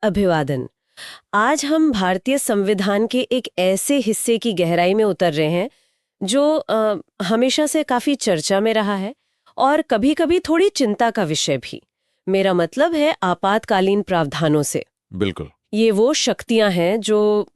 अभिवादन। आज हम भारतीय संविधान के एक ऐसे हिस्से की गहराई में उतर रहे हैं जो हमेशा से काफी चर्चा में रहा है और कभी-कभी थोड़ी चिंता का विषय भी। मेरा मतलब है आपातकालीन प्रावधानों से। बिल्कुल। ये वो शक्तियां हैं जो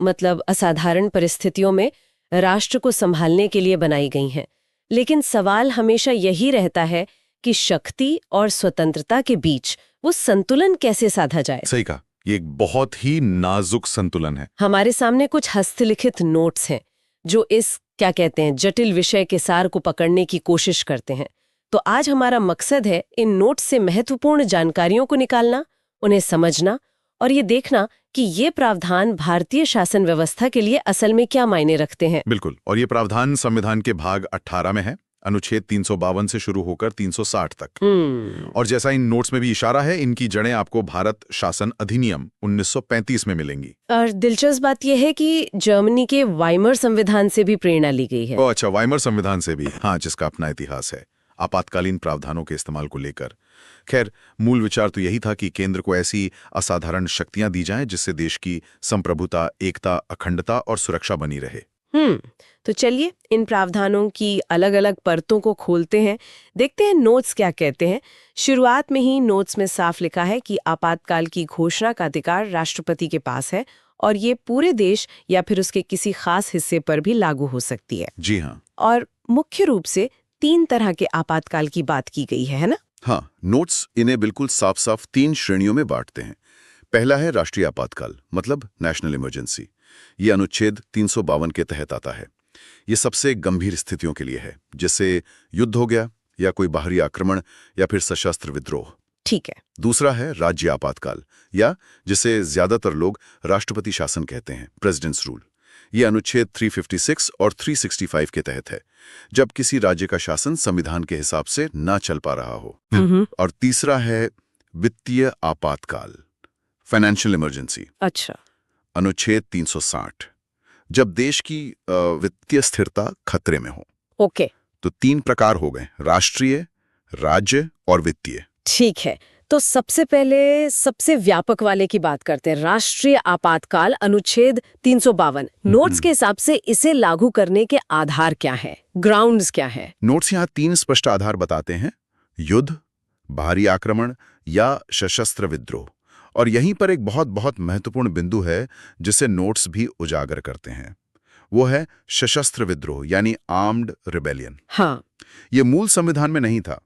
असाधारण परिस्थितियों में राष्ट्र को संभालने के लिए बनाई गई हैं। लेकिन सवाल हमेशा यही रहता है कि शक्ति और स्वतंत्रता के बीच वो संतुलन कैसे साधा जाए। सही कहा, ये एक बहुत ही नाजुक संतुलन है। हमारे सामने कुछ हस्तलिखित नोट्स हैं जो इस जटिल विषय के सार को पकड़ने की कोशिश करते हैं। तो आज हमारा मकसद है इन नोट्स से महत्वपूर्ण जानकारियों को निकालना, उन्हें समझना और ये देखना कि ये प्रावधान भारतीय शासन व्यवस्था के लिए असल में क्या मायने रखते हैं। बिल्कुल, और ये प्रावधान संविधान के भाग 18 में है, अनुच्छेद 352 से शुरू होकर 360 तक। और जैसा इन नोट्स में भी इशारा है, इनकी जड़ें आपको भारत शासन अधिनियम 1935 में मिलेंगी। और दिलचस्प बात यह है कि जर्मनी के वाइमर संविधान से भी प्रेरणा ली गई है। ओह अच्छा, वाइमर संविधान से भी, हाँ, जिसका अपना इतिहास है आपातकालीन प्रावधानों के इस्तेमाल को लेकर। खैर, मूल विचार तो यही था कि केंद्र को ऐसी असाधारण शक्तियां दी जाएं जिससे देश की संप्रभुता, एकता, अखंडता और सुरक्षा बनी रहे। तो चलिए इन प्रावधानों की अलग-अलग परतों को खोलते हैं, देखते हैं नोट्स क्या कहते हैं। शुरुआत में ही नोट्स में साफ लिखा है कि आपातकाल की घोषणा का अधिकार राष्ट्रपति के पास है और ये पूरे देश या फिर उसके किसी खास हिस्से पर भी लागू हो सकती है। जी हाँ। और मुख्य रूप से 3 तरह के आपातकाल की बात की गई है ना? हाँ, नोट्स इन्हें बिल्कुल साफ साफ 3 श्रेणियों में बांटते हैं। पहला है राष्ट्रीय आपातकाल, मतलब नेशनल इमरजेंसी। ये अनुच्छेद 352 के तहत आता है। ये सबसे गंभीर स्थितियों के लिए है, जैसे युद्ध हो गया या कोई बाहरी आक्रमण या फिर सशस्त्र विद्रोह। ठीक है। दूसरा है राज्य आपातकाल, या जिसे ज्यादातर लोग राष्ट्रपति शासन कहते हैं, प्रेसिडेंट्स रूल। ये अनुच्छेद 356 और 365 के तहत है, जब किसी राज्य का शासन संविधान के हिसाब से ना चल पा रहा हो। और तीसरा है वित्तीय आपातकाल, फाइनेंशियल इमरजेंसी। अच्छा। अनुच्छेद 360, जब देश की वित्तीय स्थिरता खतरे में हो। ओके। तो 3 प्रकार हो गए, राष्ट्रीय, राज्य और वित्तीय। ठीक है, तो सबसे पहले सबसे व्यापक वाले की बात करते हैं, राष्ट्रीय आपातकाल अनुच्छेद 352। नोट्स के हिसाब से इसे लागू करने के आधार क्या है, ग्राउंड्स क्या है? नोट्स यहाँ 3 स्पष्ट आधार बताते हैं, युद्ध, बाहरी आक्रमण या सशस्त्र विद्रोह। और यहीं पर एक बहुत बहुत महत्वपूर्ण बिंदु है जिसे नोट्स भी उजागर करते हैं, वो है सशस्त्र विद्रोह, यानी आर्म्ड रिबेलियन। हाँ। ये मूल संविधान में नहीं था,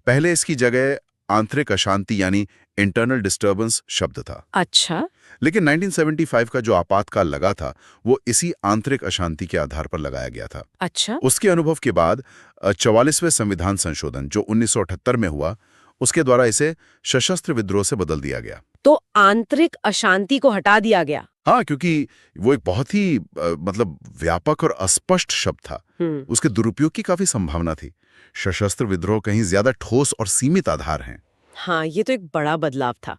पहले इसकी जगह आंतरिक अशांति यानी इंटरनल डिस्टर्बेंस शब्द था। अच्छा। लेकिन 1975 का जो आपातकाल लगा था, वो इसी आंतरिक अशांति के आधार पर लगाया गया था। अच्छा। उसके अनुभव के बाद 44वें संविधान संशोधन जो 1978 में हुआ, उसके द्वारा इसे सशस्त्र विद्रोह से बदल दिया गया। तो आंतरिक अशांति को हटा दिया गया। हाँ, क्योंकि वो एक बहुत ही व्यापक और अस्पष्ट शब्द था। उसके दुरुपयोग की काफी संभावना थी। सशस्त्र विद्रोह कहीं ज्यादा ठोस और सीमित आधार हैं। हाँ, ये तो एक बड़ा बदलाव था।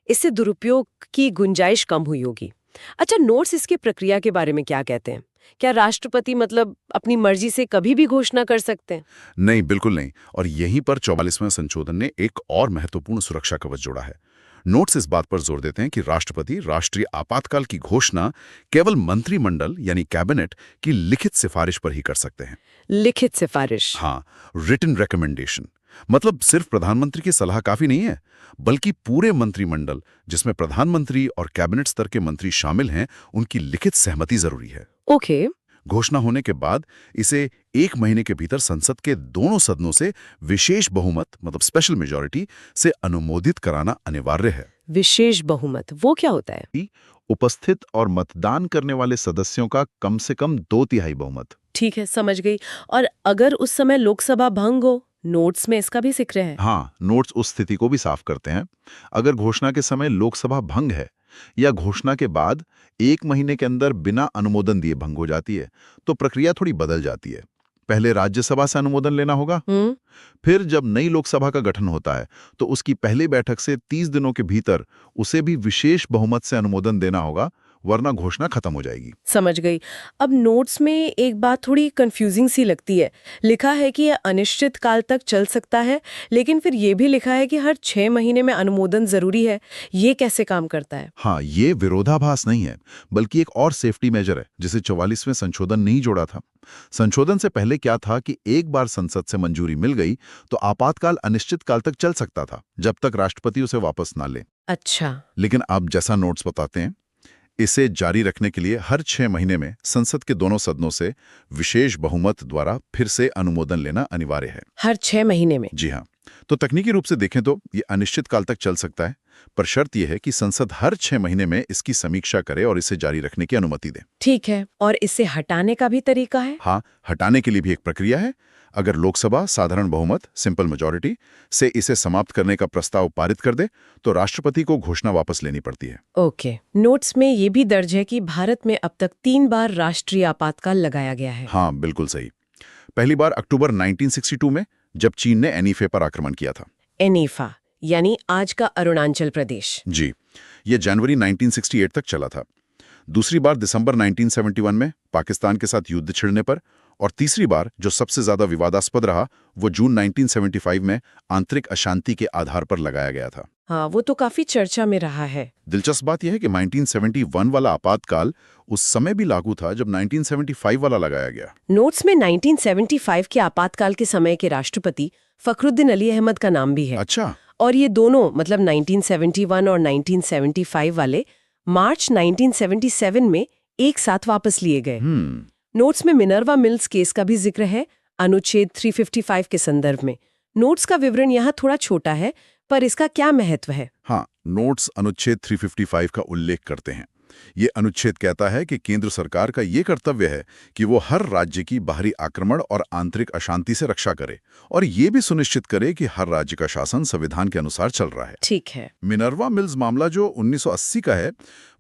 इससे दुरुपयोग की गुंजाइश कम हुई होगी। अच्छा, नोट्स इसके प्रक्रिया के बारे में क्या कहते हैं? क्या राष्ट्रपति अपनी मर्जी से कभी भी घोषणा कर सकते हैं? नहीं, बिल्कुल नहीं। और यहीं पर 44वें संशोधन ने एक और महत्वपूर्ण सुरक्षा कवच जोड़ा है। नोट्स इस बात पर जोर देते हैं कि राष्ट्रपति राष्ट्रीय आपातकाल की घोषणा केवल मंत्रिमंडल यानी कैबिनेट की लिखित सिफारिश पर ही कर सकते हैं। लिखित सिफारिश? हाँ, रिटन रिकमेंडेशन। मतलब सिर्फ प्रधानमंत्री की सलाह काफी नहीं है, बल्कि पूरे मंत्रिमंडल, जिसमें प्रधानमंत्री और कैबिनेट स्तर के मंत्री शामिल हैं, उनकी लिखित सहमति जरूरी है। ओके। घोषणा होने के बाद इसे 1 महीने के भीतर संसद के दोनों सदनों से विशेष बहुमत, मतलब स्पेशल मेजॉरिटी से अनुमोदित कराना अनिवार्य है। विशेष बहुमत वो क्या होता है? उपस्थित और मतदान करने वाले सदस्यों का कम से कम 2/3 बहुमत। ठीक है, समझ गई। और अगर उस समय लोकसभा भंग हो, नोट्स में इसका भी जिक्र है? हाँ, नोट्स उस स्थिति को भी साफ करते हैं। अगर घोषणा के समय लोकसभा भंग है या घोषणा के बाद 1 महीने के अंदर बिना अनुमोदन दिए भंग हो जाती है, तो प्रक्रिया थोड़ी बदल जाती है। पहले राज्यसभा से अनुमोदन लेना होगा, फिर जब नई लोकसभा का गठन होता है तो उसकी पहली बैठक से 30 दिनों के भीतर उसे भी विशेष बहुमत से अनुमोदन देना होगा, वरना घोषणा खत्म हो जाएगी। समझ गई। अब नोट्स में एक बात थोड़ी कंफ्यूजिंग सी लगती है। लिखा है कि यह अनिश्चित काल तक चल सकता है, लेकिन फिर ये भी लिखा है कि हर 6 महीने में अनुमोदन जरूरी है। ये कैसे काम करता है? हाँ, ये विरोधाभास नहीं है, बल्कि एक और सेफ्टी मेजर है जिसे 44वें संशोधन नहीं जोड़ा था। संशोधन से पहले क्या था कि एक बार संसद से मंजूरी मिल गई तो आपातकाल अनिश्चित काल तक चल सकता था, जब तक राष्ट्रपति उसे वापस ना ले। अच्छा। लेकिन अब जैसा नोट्स बताते हैं, इसे जारी रखने के लिए हर 6 महीने में संसद के दोनों सदनों से विशेष बहुमत द्वारा फिर से अनुमोदन लेना अनिवार्य है। हर 6 महीने में? जी हाँ। तो तकनीकी रूप से देखें तो ये अनिश्चित काल तक चल सकता है, पर शर्त यह है कि संसद हर 6 महीने में इसकी समीक्षा करे और इसे जारी रखने की अनुमति दे। ठीक है। और इसे हटाने का भी तरीका है? हाँ, हटाने के लिए भी एक प्रक्रिया है। अगर लोकसभा साधारण बहुमत सिंपल मेजॉरिटी से इसे समाप्त करने का प्रस्ताव पारित कर दे तो राष्ट्रपति को घोषणा वापस लेनी पड़ती है। ओके। नोट्स में ये भी दर्ज है कि भारत में अब तक 3 बार राष्ट्रीय आपातकाल लगाया गया है। हाँ, बिल्कुल सही। पहली बार अक्टूबर 1962 में, जब चीन ने एनीफे पर आक्रमण किया था। एनीफा यानी आज का अरुणाचल प्रदेश। जी, ये जनवरी 1968 तक चला था। दूसरी बार दिसंबर 1971 में पाकिस्तान के साथ युद्ध छिड़ने पर, और तीसरी बार जो सबसे ज्यादा विवादास्पद रहा वो जून 1975 में आंतरिक अशांति के आधार पर लगाया गया था। हाँ, वो तो काफी चर्चा में रहा है। दिलचस्प बात यह है कि 1971 वाला आपातकाल उस समय भी लागू था जब 1975 वाला लगाया गया। नोट्स में 1975 के आपातकाल के समय के राष्ट्रपति फखरुद्दीन अली अहमद का नाम भी है। अच्छा। और ये दोनों मतलब 1971 और 1975 वाले मार्च 1977 में एक साथ वापस लिए गए। नोट्स में मिनर्वा मिल्स केस का भी जिक्र है अनुच्छेद 355 के संदर्भ में। नोट्स का विवरण यहाँ थोड़ा छोटा है, पर इसका क्या महत्व है? हाँ, नोट्स अनुच्छेद 355 का उल्लेख करते हैं। ये अनुच्छेद कहता है कि केंद्र सरकार का ये कर्तव्य है कि वो हर राज्य की बाहरी आक्रमण और आंतरिक अशांति से रक्षा करे और ये भी सुनिश्चित करे कि हर राज्य का शासन संविधान के अनुसार चल रहा है। ठीक है। मिनर्वा मिल्स मामला जो 1980 का है,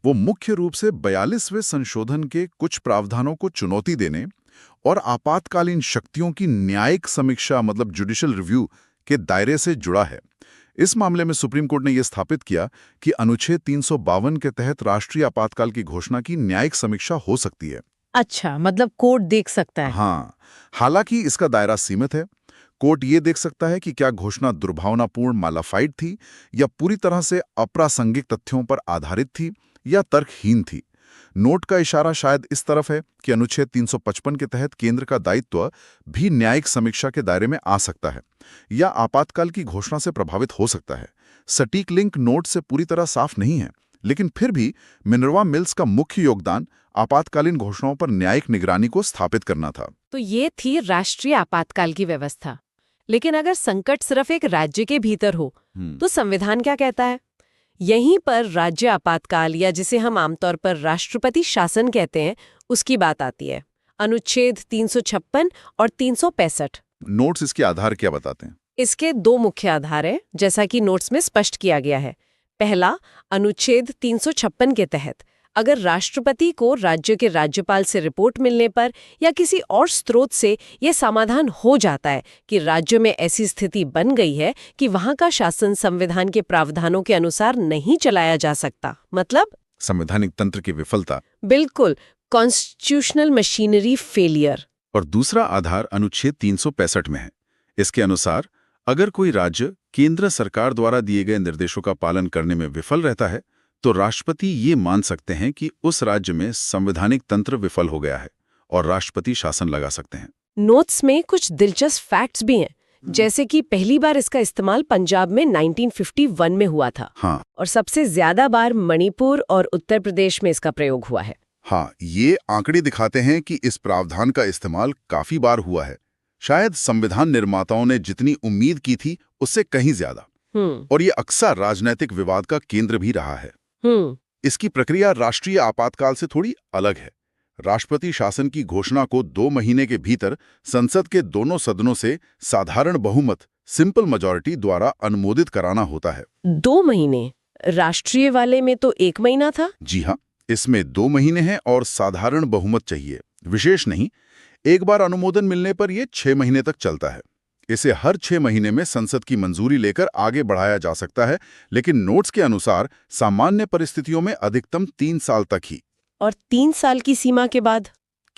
वो मुख्य रूप से 42वें संशोधन के कुछ प्रावधानों को चुनौती देने और आपातकालीन शक्तियों की न्यायिक समीक्षा मतलब जुडिशियल रिव्यू के दायरे से जुड़ा है। इस मामले में सुप्रीम कोर्ट ने यह स्थापित किया कि अनुच्छेद 352 के तहत राष्ट्रीय आपातकाल की घोषणा की न्यायिक समीक्षा हो सकती है। अच्छा, मतलब कोर्ट देख सकता है? हाँ, हालांकि इसका दायरा सीमित है। कोर्ट ये देख सकता है कि क्या घोषणा दुर्भावनापूर्ण मालाफाइड थी या पूरी तरह से अप्रासंगिक तथ्यों पर आधारित थी या तर्कहीन थी। नोट का इशारा शायद इस तरफ है कि अनुच्छेद 355 के तहत केंद्र का दायित्व भी न्यायिक समीक्षा के दायरे में आ सकता है या आपातकाल की घोषणा से प्रभावित हो सकता है। सटीक लिंक नोट से पूरी तरह साफ नहीं है, लेकिन फिर भी मिनर्वा मिल्स का मुख्य योगदान आपातकालीन घोषणाओं पर न्यायिक निगरानी को स्थापित करना था। तो ये थी राष्ट्रीय आपातकाल की व्यवस्था। लेकिन अगर संकट सिर्फ एक राज्य के भीतर हो तो संविधान क्या कहता है? यहीं पर राज्य आपातकाल या जिसे हम आमतौर पर राष्ट्रपति शासन कहते हैं उसकी बात आती है। अनुच्छेद 356 और 365। नोट्स इसके आधार क्या बताते हैं? इसके 2 मुख्य आधार हैं, जैसा कि नोट्स में स्पष्ट किया गया है। पहला, अनुच्छेद 356 के तहत अगर राष्ट्रपति को राज्य के राज्यपाल से रिपोर्ट मिलने पर या किसी और स्रोत से यह समाधान हो जाता है कि राज्य में ऐसी स्थिति बन गई है कि वहां का शासन संविधान के प्रावधानों के अनुसार नहीं चलाया जा सकता, मतलब संवैधानिक तंत्र की विफलता। बिल्कुल, कॉन्स्टिट्यूशनल मशीनरी फेलियर। और दूसरा आधार अनुच्छेद 365 में है। इसके अनुसार अगर कोई राज्य केंद्र सरकार द्वारा दिए गए निर्देशों का पालन करने में विफल रहता है तो राष्ट्रपति ये मान सकते हैं कि उस राज्य में संवैधानिक तंत्र विफल हो गया है और राष्ट्रपति शासन लगा सकते हैं। नोट्स में कुछ दिलचस्प फैक्ट्स भी हैं, जैसे कि पहली बार इसका इस्तेमाल पंजाब में 1951 में हुआ था। हाँ। और सबसे ज्यादा बार मणिपुर और उत्तर प्रदेश में इसका प्रयोग हुआ है। हाँ, ये आंकड़े दिखाते हैं कि इस प्रावधान का इस्तेमाल काफी बार हुआ है, शायद संविधान निर्माताओं ने जितनी उम्मीद की थी उससे कहीं ज्यादा। और ये अक्सर राजनीतिक विवाद का केंद्र भी रहा है। इसकी प्रक्रिया राष्ट्रीय आपातकाल से थोड़ी अलग है। राष्ट्रपति शासन की घोषणा को 2 महीने के भीतर संसद के दोनों सदनों से साधारण बहुमत सिंपल मेजॉरिटी द्वारा अनुमोदित कराना होता है। 2 महीने? राष्ट्रीय वाले में तो 1 महीना था। जी हाँ, इसमें 2 महीने हैं और साधारण बहुमत चाहिए, विशेष नहीं। एक बार अनुमोदन मिलने पर यह 6 महीने तक चलता है। इसे हर 6 महीने में संसद की मंजूरी लेकर आगे बढ़ाया जा सकता है, लेकिन नोट्स के अनुसार सामान्य परिस्थितियों में अधिकतम 3 साल तक ही। और 3 साल की सीमा के बाद?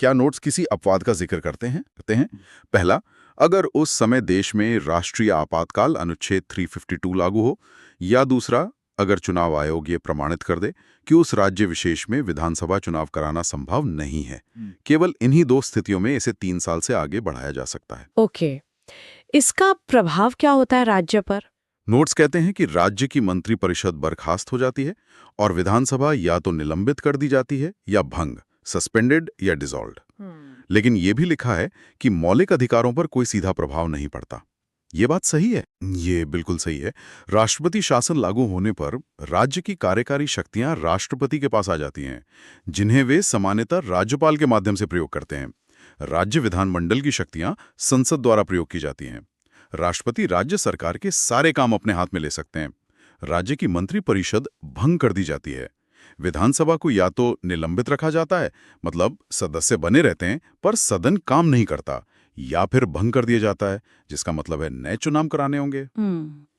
क्या नोट्स किसी अपवाद का जिक्र करते हैं? पहला, अगर उस समय देश में राष्ट्रीय आपातकाल अनुच्छेद 352 लागू हो, या दूसरा, अगर चुनाव आयोग ये प्रमाणित कर दे कि उस राज्य विशेष में विधानसभा चुनाव कराना संभव नहीं है। केवल इन्हीं 2 स्थितियों में इसे 3 साल से आगे बढ़ाया जा सकता है। ओके, इसका प्रभाव क्या होता है राज्य पर? नोट्स कहते हैं कि राज्य की मंत्रिपरिषद बर्खास्त हो जाती है और विधानसभा या तो निलंबित कर दी जाती है या भंग, सस्पेंडेड या डिसॉल्व्ड। लेकिन यह भी लिखा है कि मौलिक अधिकारों पर कोई सीधा प्रभाव नहीं पड़ता। ये बात सही है? ये बिल्कुल सही है। राष्ट्रपति शासन लागू होने पर राज्य की कार्यकारी शक्तियां राष्ट्रपति के पास आ जाती हैं, जिन्हें वे सामान्यतः राज्यपाल के माध्यम से प्रयोग करते हैं। राज्य विधानमंडल की शक्तियां संसद द्वारा प्रयोग की जाती हैं। राष्ट्रपति राज्य सरकार के सारे काम अपने हाथ में ले सकते हैं। राज्य की मंत्रिपरिषद भंग कर दी जाती है। विधानसभा को या तो निलंबित रखा जाता है, मतलब सदस्य बने रहते हैं पर सदन काम नहीं करता, या फिर भंग कर दिया जाता है, जिसका मतलब है नए चुनाव कराने होंगे।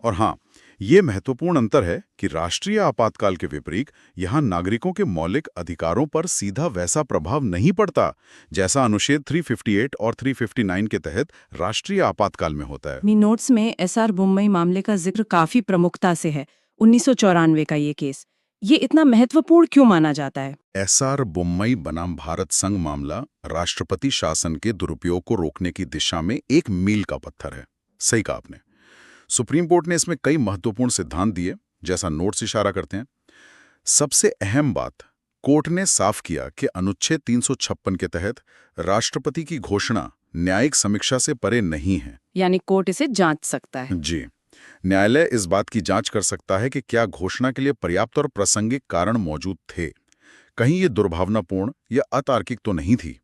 और हाँ, ये महत्वपूर्ण अंतर है कि राष्ट्रीय आपातकाल के विपरीत यहाँ नागरिकों के मौलिक अधिकारों पर सीधा वैसा प्रभाव नहीं पड़ता जैसा अनुच्छेद 358 और 359 के तहत राष्ट्रीय आपातकाल में होता है। नोट्स में एसआर बोम्मई मामले का जिक्र काफी प्रमुखता से है। 1994 का ये केस, ये इतना महत्वपूर्ण क्यों माना जाता है? एसआर बोम्मई बनाम भारत संघ मामला राष्ट्रपति शासन के दुरुपयोग को रोकने की दिशा में एक मील का पत्थर है। सही कहा आपने। सुप्रीम कोर्ट ने इसमें कई महत्वपूर्ण सिद्धांत दिए, जैसा नोट्स इशारा करते हैं। सबसे अहम बात, कोर्ट ने साफ किया कि अनुच्छेद 356 के तहत राष्ट्रपति की घोषणा न्यायिक समीक्षा से परे नहीं है। यानी कोर्ट इसे जांच सकता है। जी, न्यायालय इस बात की जांच कर सकता है कि क्या घोषणा के लिए पर्याप्त और प्रासंगिक कारण मौजूद थे, कहीं ये दुर्भावनापूर्ण या अतार्किक तो नहीं थी।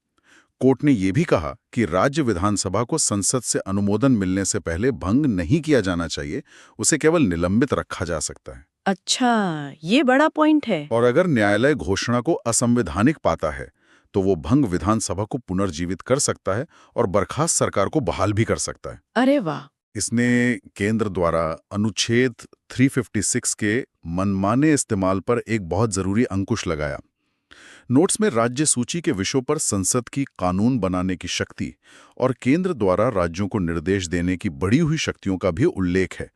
कोर्ट ने यह भी कहा कि राज्य विधानसभा को संसद से अनुमोदन मिलने से पहले भंग नहीं किया जाना चाहिए, उसे केवल निलंबित रखा जा सकता है। अच्छा, ये बड़ा पॉइंट है। और अगर न्यायालय घोषणा को असंवैधानिक पाता है तो वो भंग विधानसभा को पुनर्जीवित कर सकता है और बर्खास्त सरकार को बहाल भी कर सकता है। अरे वाह! इसने केंद्र द्वारा अनुच्छेद 356 के मनमाने इस्तेमाल पर एक बहुत जरूरी अंकुश लगाया। नोट्स में राज्य सूची के विषयों पर संसद की कानून बनाने की शक्ति और केंद्र द्वारा राज्यों को निर्देश देने की बढ़ी हुई शक्तियों का भी उल्लेख है,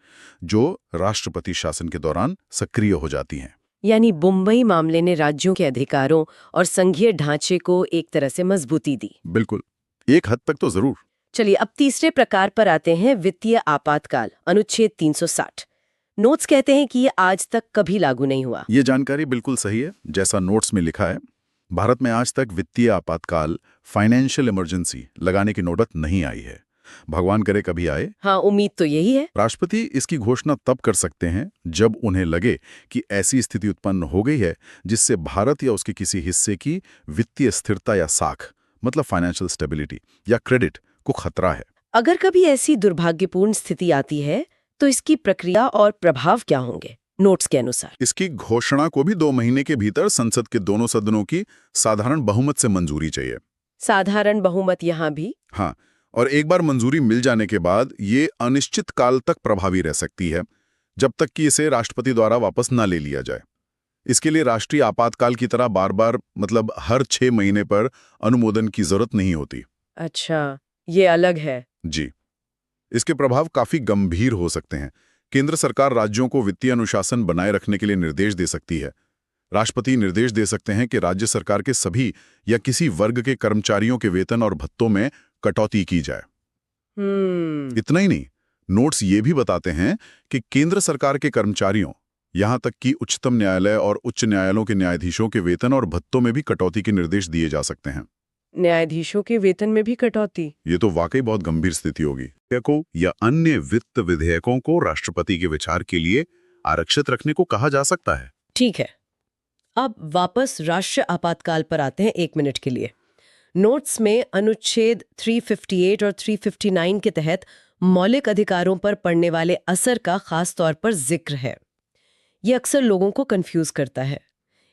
जो राष्ट्रपति शासन के दौरान सक्रिय हो जाती हैं। यानी मुंबई मामले ने राज्यों के अधिकारों और संघीय ढांचे को एक तरह से मजबूती दी। बिल्कुल, एक हद तक तो जरूर। चलिए अब तीसरे प्रकार पर आते हैं, वित्तीय आपातकाल, अनुच्छेद 360। नोट्स कहते हैं कि ये आज तक कभी लागू नहीं हुआ। ये जानकारी बिल्कुल सही है। जैसा नोट्स में लिखा है, भारत में आज तक वित्तीय आपातकाल, फाइनेंशियल इमरजेंसी लगाने की नौबत नहीं आई है। भगवान करे कभी आए। हाँ, उम्मीद तो यही है। राष्ट्रपति इसकी घोषणा तब कर सकते हैं जब उन्हें लगे कि ऐसी स्थिति उत्पन्न हो गई है जिससे भारत या उसके किसी हिस्से की वित्तीय स्थिरता या साख, मतलब फाइनेंशियल स्टेबिलिटी या क्रेडिट को खतरा है। अगर कभी ऐसी दुर्भाग्यपूर्ण स्थिति आती है तो इसकी प्रक्रिया और प्रभाव क्या होंगे नोट्स के अनुसार? इसकी घोषणा को भी 2 महीने के भीतर संसद के दोनों सदनों की साधारण बहुमत से मंजूरी चाहिए। साधारण बहुमत यहाँ भी? हाँ, और एक बार मंजूरी मिल जाने के बाद ये अनिश्चित काल तक प्रभावी रह सकती है, जब तक कि इसे राष्ट्रपति द्वारा वापस न ले लिया जाए। इसके लिए राष्ट्रीय आपातकाल की तरह बार बार, मतलब हर 6 महीने पर अनुमोदन की जरूरत नहीं होती। अच्छा, ये अलग है। जी, इसके प्रभाव काफी गंभीर हो सकते हैं। केंद्र सरकार राज्यों को वित्तीय अनुशासन बनाए रखने के लिए निर्देश दे सकती है। राष्ट्रपति निर्देश दे सकते हैं कि राज्य सरकार के सभी या किसी वर्ग के कर्मचारियों के वेतन और भत्तों में कटौती की जाए। इतना ही नहीं, नोट्स ये भी बताते हैं कि केंद्र सरकार के कर्मचारियों, यहां तक कि उच्चतम न्यायालय और उच्च न्यायालयों के न्यायाधीशों के वेतन और भत्तों में भी कटौती के निर्देश दिए जा सकते हैं। न्यायाधीशों के वेतन में भी कटौती? ये तो वाकई बहुत गंभीर स्थिति होगी। विधेयकों या अन्य वित्त विधेयकों को राष्ट्रपति के विचार के लिए आरक्षित रखने को कहा जा सकता है। ठीक है, अब वापस राष्ट्रीय आपातकाल पर आते हैं 1 मिनट के लिए। नोट्स में अनुच्छेद 358 और 359 के तहत मौलिक अधिकारों पर पड़ने वाले असर का खास तौर पर जिक्र है। ये अक्सर लोगों को कंफ्यूज करता है।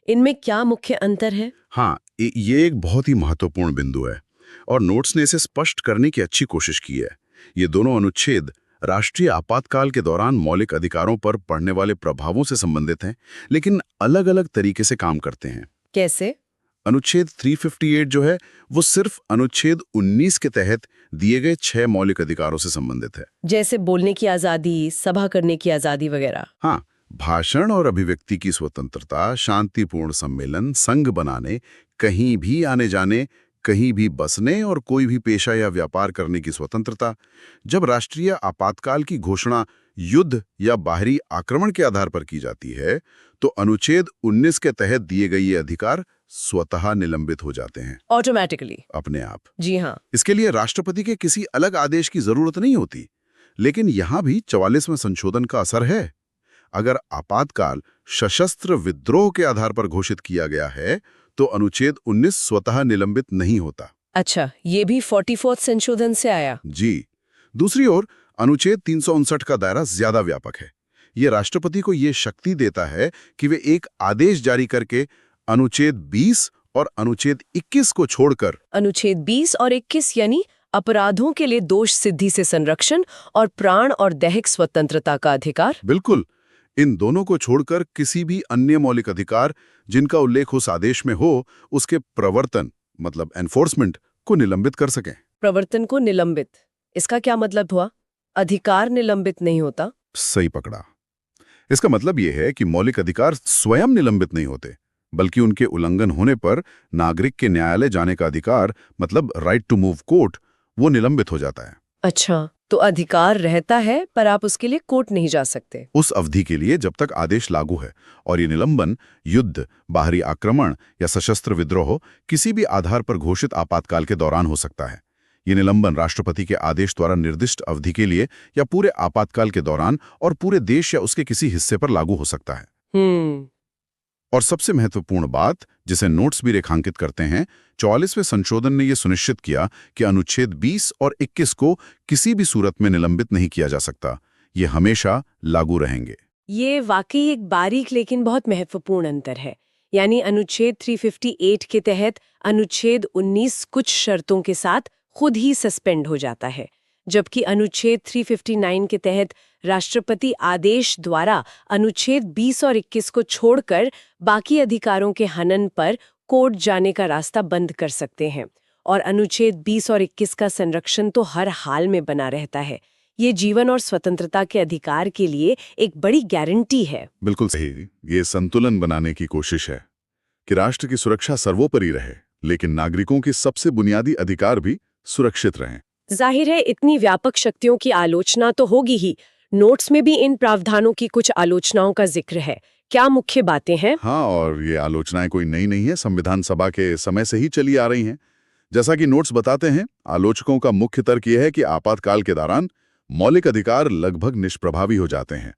इनमें क्या मुख्य अंतर है? हाँ, ये एक बहुत ही महत्वपूर्ण बिंदु है और नोट्स ने इसे स्पष्ट करने की अच्छी कोशिश की है। ये दोनों अनुच्छेद राष्ट्रीय आपातकाल के दौरान मौलिक अधिकारों पर पड़ने वाले प्रभावों से संबंधित हैं, लेकिन अलग-अलग तरीके से काम करते हैं। कैसे? अनुच्छेद 358 जो है वो सिर्फ अनुच्छेद 19 के तहत दिए गए 6 मौलिक अधिकारों से संबंधित है। जैसे बोलने की आजादी, सभा करने की आजादी वगैरह। हाँ, भाषण और अभिव्यक्ति की स्वतंत्रता, शांतिपूर्ण सम्मेलन, संघ बनाने, कहीं भी आने जाने, कहीं भी बसने और कोई भी पेशा या व्यापार करने की स्वतंत्रता। जब राष्ट्रीय आपातकाल की घोषणा युद्ध या बाहरी आक्रमण के आधार पर की जाती है, तो अनुच्छेद 19 के तहत दिए गए ये अधिकार स्वतः निलंबित हो जाते हैं, ऑटोमेटिकली। अपने आप। जी हाँ। इसके लिए राष्ट्रपति के किसी अलग आदेश की जरूरत नहीं होती। लेकिन यहां भी 44वें संशोधन का असर है। अगर आपातकाल सशस्त्र विद्रोह के आधार पर घोषित किया गया है, तो अनुच्छेद 19 स्वतः निलंबित नहीं होता। अच्छा, ये भी 44वां संशोधन से आया। जी। दूसरी ओर अनुच्छेद 359 का दायरा ज्यादा व्यापक है। ये राष्ट्रपति को ये शक्ति देता है कि वे एक आदेश जारी करके अनुच्छेद 20 और अनुच्छेद 21 को छोड़कर, अनुच्छेद 20 और 21 यानी अपराधों के लिए दोष सिद्धि से संरक्षण और प्राण और दैहिक स्वतंत्रता का अधिकार। बिल्कुल, इन दोनों को छोड़कर किसी भी अन्य मौलिक अधिकार जिनका उल्लेख उस आदेश में हो, उसके प्रवर्तन मतलब एनफोर्समेंट को निलंबित कर सकें। प्रवर्तन को निलंबित, इसका क्या मतलब हुआ? अधिकार निलंबित नहीं होता। सही पकड़ा। इसका मतलब यह है कि मौलिक अधिकार स्वयं निलंबित नहीं होते, बल्कि उनके उल्लंघन होने पर नागरिक के न्यायालय जाने का अधिकार मतलब राइट टू मूव कोर्ट, वो निलंबित हो जाता है। अच्छा, तो अधिकार रहता है पर आप उसके लिए कोर्ट नहीं जा सकते उस अवधि के लिए जब तक आदेश लागू है। और ये निलंबन युद्ध, बाहरी आक्रमण या सशस्त्र विद्रोह किसी भी आधार पर घोषित आपातकाल के दौरान हो सकता है। ये निलंबन राष्ट्रपति के आदेश द्वारा निर्दिष्ट अवधि के लिए या पूरे आपातकाल के दौरान और पूरे देश या उसके किसी हिस्से पर लागू हो सकता है। और सबसे महत्वपूर्ण बात, जिसे नोट्स भी रेखांकित करते हैं, 44वें संशोधन ने यह सुनिश्चित किया कि अनुच्छेद 20 और 21 को किसी भी सूरत में निलंबित नहीं किया जा सकता। ये हमेशा लागू रहेंगे। ये वाकई एक बारीक लेकिन बहुत महत्वपूर्ण अंतर है। यानी अनुच्छेद 358 के तहत अनुच्छेद 19 कुछ शर्तों के साथ खुद ही सस्पेंड हो जाता है, जबकि अनुच्छेद 359 के तहत राष्ट्रपति आदेश द्वारा अनुच्छेद 20 और 21 को छोड़कर बाकी अधिकारों के हनन पर कोर्ट जाने का रास्ता बंद कर सकते हैं। और अनुच्छेद 20 और 21 का संरक्षण तो हर हाल में बना रहता है। ये जीवन और स्वतंत्रता के अधिकार के लिए एक बड़ी गारंटी है। बिल्कुल सही। ये संतुलन बनाने की कोशिश है कि राष्ट्र की सुरक्षा सर्वोपरि रहे, लेकिन नागरिकों के सबसे बुनियादी अधिकार भी सुरक्षित रहें। जाहिर है इतनी व्यापक शक्तियों की आलोचना तो होगी ही। नोट्स में भी इन प्रावधानों की कुछ आलोचनाओं का जिक्र है। क्या मुख्य बातें हैं? हाँ, और ये आलोचनाएं कोई नई नहीं है, संविधान सभा के समय से ही चली आ रही हैं। जैसा कि नोट्स बताते हैं, आलोचकों का मुख्य तर्क यह है कि आपातकाल के दौरान मौलिक अधिकार लगभग निष्प्रभावी हो जाते हैं,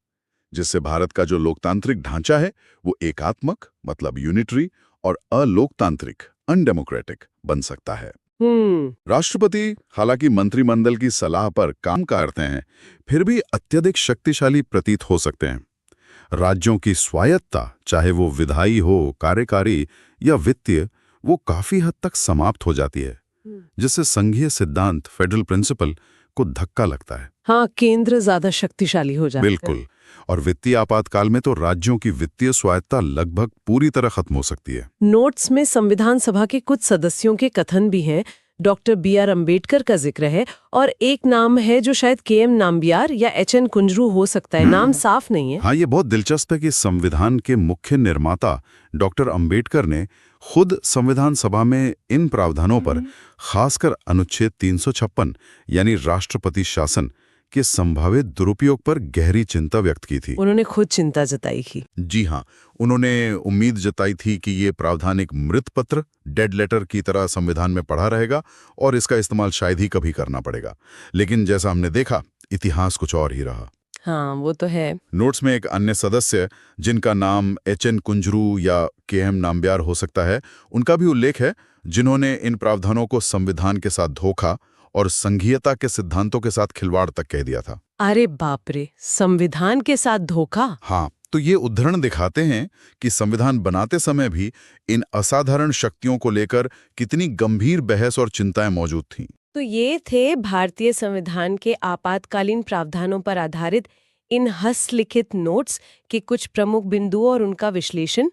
जिससे भारत का जो लोकतांत्रिक ढांचा है वो एकात्मक मतलब यूनिटरी और अलोकतांत्रिक अनडेमोक्रेटिक बन सकता है। राष्ट्रपति हालांकि मंत्रिमंडल की सलाह पर काम करते हैं, फिर भी अत्यधिक शक्तिशाली प्रतीत हो सकते हैं। राज्यों की स्वायत्तता, चाहे वो विधायी हो, कार्यकारी या वित्तीय, वो काफी हद तक समाप्त हो जाती है, जिससे संघीय सिद्धांत फेडरल प्रिंसिपल को धक्का लगता है। हाँ, केंद्र ज्यादा शक्तिशाली हो जाता है। बिल्कुल। और वित्तीय आपातकाल में तो राज्यों की वित्तीय स्वायत्तता लगभग पूरी तरह खत्म हो सकती है। नोट्स में संविधान सभा के कुछ सदस्यों के कथन भी हैं। डॉक्टर BR अम्बेडकर का जिक्र है और एक नाम है जो शायद KM नाम्बियार या HN कुंजरू हो सकता है। नाम साफ नहीं है। हाँ, ये बहुत दिलचस्प है कि संविधान के मुख्य निर्माता डॉक्टर अम्बेडकर ने खुद संविधान सभा में इन प्रावधानों पर, खासकर अनुच्छेद 356 यानी राष्ट्रपति शासन के संभावित दुरुपयोग पर गहरी चिंता व्यक्त की थी। उन्होंने खुद चिंता जताई थी। जी हाँ, उन्होंने उम्मीद जताई थी कि ये प्रावधान एक मृत पत्र, डेड लेटर की तरह संविधान में पढ़ा रहेगा और इसका इस्तेमाल शायद ही कभी करना पड़ेगा। लेकिन जैसा हमने देखा, इतिहास कुछ और ही रहा। हाँ, वो तो है। नोट्स में एक अन्य सदस्य जिनका नाम HN कुंजरू या KM नाम्बियार हो सकता है, उनका भी उल्लेख है, जिन्होंने इन प्रावधानों को संविधान के साथ धोखा और संघीयता के सिद्धांतों के साथ खिलवाड़ तक कह दिया था। अरे बाप रे, संविधान के साथ धोखा? हाँ, तो ये उदाहरण दिखाते हैं कि संविधान बनाते समय भी इन असाधारण शक्तियों को लेकर कितनी गंभीर बहस और चिंताएं मौजूद थीं। तो ये थे भारतीय संविधान के आपातकालीन प्रावधानों पर आधारित इन हस्तलिखित नोट्स के कुछ प्रमुख बिंदुओं और उनका विश्लेषण।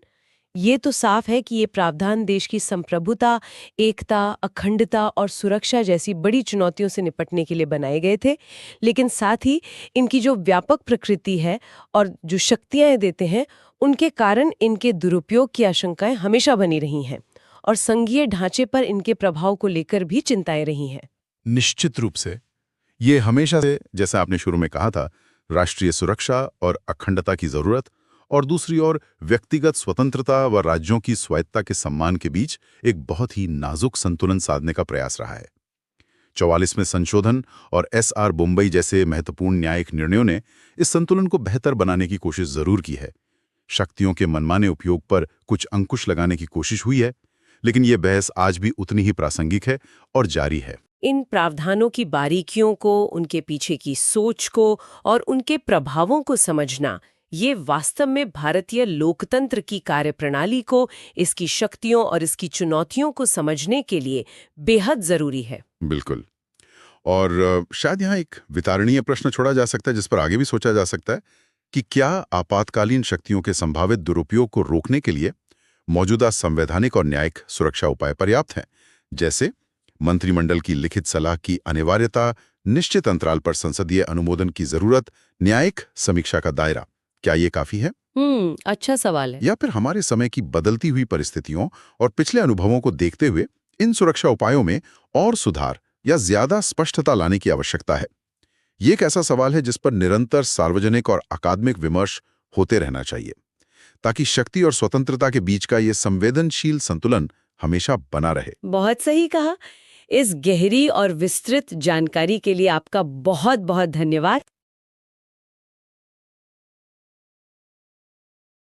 ये तो साफ है कि ये प्रावधान देश की संप्रभुता, एकता, अखंडता और सुरक्षा जैसी बड़ी चुनौतियों से निपटने के लिए बनाए गए थे, लेकिन साथ ही इनकी जो व्यापक प्रकृति है और जो शक्तियां देते हैं, उनके कारण इनके दुरुपयोग की आशंकाएं हमेशा बनी रही हैं और संघीय ढांचे पर इनके प्रभाव को लेकर भी चिंताएं रही हैं। निश्चित रूप से ये हमेशा से, जैसा आपने शुरू में कहा था, राष्ट्रीय सुरक्षा और अखंडता की जरूरत और दूसरी ओर व्यक्तिगत स्वतंत्रता व राज्यों की स्वायत्तता के सम्मान के बीच एक बहुत ही नाजुक संतुलन साधने का प्रयास रहा है। 44 में संशोधन और एसआर मुंबई जैसे महत्वपूर्ण न्यायिक निर्णयों ने इस संतुलन को बेहतर बनाने की कोशिश जरूर की है। शक्तियों के मनमाने उपयोग पर कुछ अंकुश लगाने की कोशिश हुई है, लेकिन ये बहस आज भी उतनी ही प्रासंगिक है और जारी है। इन प्रावधानों की बारीकियों को, उनके पीछे की सोच को और उनके प्रभावों को समझना, ये वास्तव में भारतीय लोकतंत्र की कार्यप्रणाली को, इसकी शक्तियों और इसकी चुनौतियों को समझने के लिए बेहद जरूरी है। बिल्कुल। और शायद यहाँ एक वितारणीय प्रश्न छोड़ा जा सकता है, जिस पर आगे भी सोचा जा सकता है कि क्या आपातकालीन शक्तियों के संभावित दुरुपयोग को रोकने के लिए मौजूदा संवैधानिक और न्यायिक सुरक्षा उपाय पर्याप्त हैं, जैसे मंत्रिमंडल की लिखित सलाह की अनिवार्यता, निश्चित अंतराल पर संसदीय अनुमोदन की जरूरत, न्यायिक समीक्षा का दायरा। क्या ये काफी है? अच्छा सवाल है। या फिर हमारे समय की बदलती हुई परिस्थितियों और पिछले अनुभवों को देखते हुए इन सुरक्षा उपायों में और सुधार या ज्यादा स्पष्टता लाने की आवश्यकता है? ये एक ऐसा सवाल है जिस पर निरंतर सार्वजनिक और अकादमिक विमर्श होते रहना चाहिए, ताकि शक्ति और स्वतंत्रता के बीच का ये संवेदनशील संतुलन हमेशा बना रहे। बहुत सही कहा। इस गहरी और विस्तृत जानकारी के लिए आपका बहुत बहुत धन्यवाद।